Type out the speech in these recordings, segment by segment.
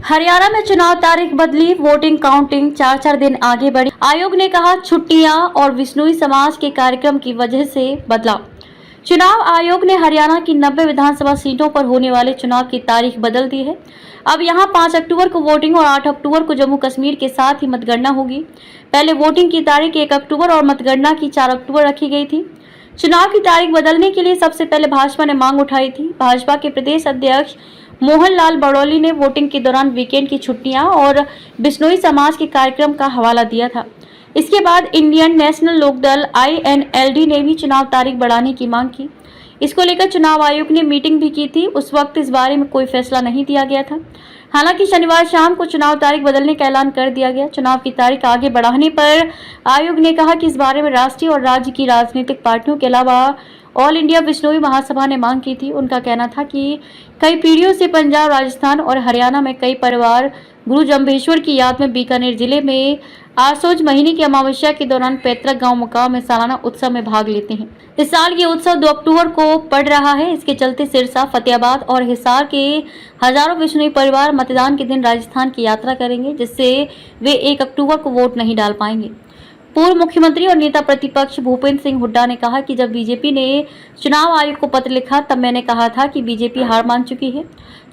हरियाणा में चुनाव तारीख बदली, वोटिंग काउंटिंग 4-4 दिन आगे बढ़ी। आयोग ने कहा छुट्टियां और बिश्नोई समाज के कार्यक्रम की वजह से बदलाव। चुनाव आयोग ने हरियाणा की 90 विधानसभा सीटों पर होने वाले चुनाव की तारीख बदल दी है। अब यहां 5 अक्टूबर को वोटिंग और 8 अक्टूबर को जम्मू कश्मीर के साथ ही मतगणना होगी। पहले वोटिंग की तारीख 1 अक्टूबर और मतगणना की 4 अक्टूबर रखी गई थी। चुनाव की तारीख बदलने के लिए सबसे पहले भाजपा ने मांग उठाई थी। भाजपा के प्रदेश अध्यक्ष मोहन लाल बड़ौली ने वोटिंग के दौरान वीकेंड की छुट्टियां और बिश्नोई समाज के कार्यक्रम का हवाला दिया था। इसके बाद इंडियन नेशनल लोकदल INLD ने भी चुनाव तारीख बढ़ाने की मांग की। इसको लेकर चुनाव आयोग ने मीटिंग भी की थी। उस वक्त इस बारे में कोई फैसला नहीं दिया गया था। हालांकि शनिवार शाम को चुनाव तारीख बदलने का ऐलान कर दिया गया। चुनाव की तारीख आगे बढ़ाने पर आयोग ने कहा कि इस बारे में राष्ट्रीय और राज्य की राजनीतिक पार्टियों के अलावा ऑल इंडिया बिश्नोई महासभा ने मांग की थी। उनका कहना था कि कई पीढ़ियों से पंजाब, राजस्थान और हरियाणा में कई परिवार गुरु जम्भेश्वर की याद में बीकानेर जिले में आसोज महीने की अमावस्या के दौरान पैतृक गांव मुकाम में सालाना उत्सव में भाग लेते हैं। इस साल ये उत्सव 2 अक्टूबर को पड़ रहा है। इसके चलते सिरसा, फतेहाबाद और हिसार के हजारों बिश्नोई परिवार मतदान के दिन राजस्थान की यात्रा करेंगे, जिससे वे 1 अक्टूबर को वोट नहीं डाल पाएंगे। पूर्व मुख्यमंत्री और नेता प्रतिपक्ष भूपेंद्र सिंह हुड्डा ने कहा कि जब बीजेपी ने चुनाव आयोग को पत्र लिखा तब मैंने कहा था कि बीजेपी हार मान चुकी है।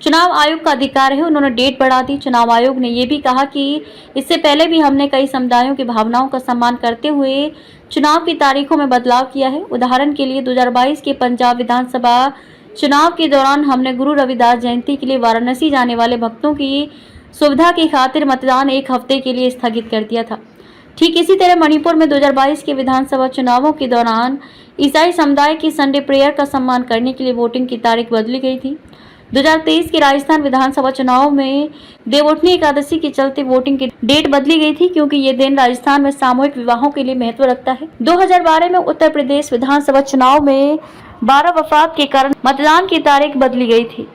चुनाव आयोग का अधिकार है, उन्होंने डेट बढ़ा दी। चुनाव आयोग ने ये भी कहा कि इससे पहले भी हमने कई समुदायों की भावनाओं का सम्मान करते हुए चुनाव की तारीखों में बदलाव किया है। उदाहरण के लिए 2022 के पंजाब विधानसभा चुनाव के दौरान हमने गुरु रविदास जयंती के लिए वाराणसी जाने वाले भक्तों की सुविधा की खातिर मतदान 1 हफ्ते के लिए स्थगित कर दिया था। ठीक इसी तरह मणिपुर में 2022 के विधानसभा चुनावों के दौरान ईसाई समुदाय की संडे प्रेयर का सम्मान करने के लिए वोटिंग की तारीख बदली गई थी। 2023 के राजस्थान विधानसभा चुनाव में देवोठनी एकादशी के चलते वोटिंग की डेट बदली गई थी, क्योंकि ये दिन राजस्थान में सामूहिक विवाहों के लिए महत्व रखता है। 2012 में उत्तर प्रदेश विधानसभा चुनाव में 12 वफात के कारण मतदान की तारीख बदली गई थी।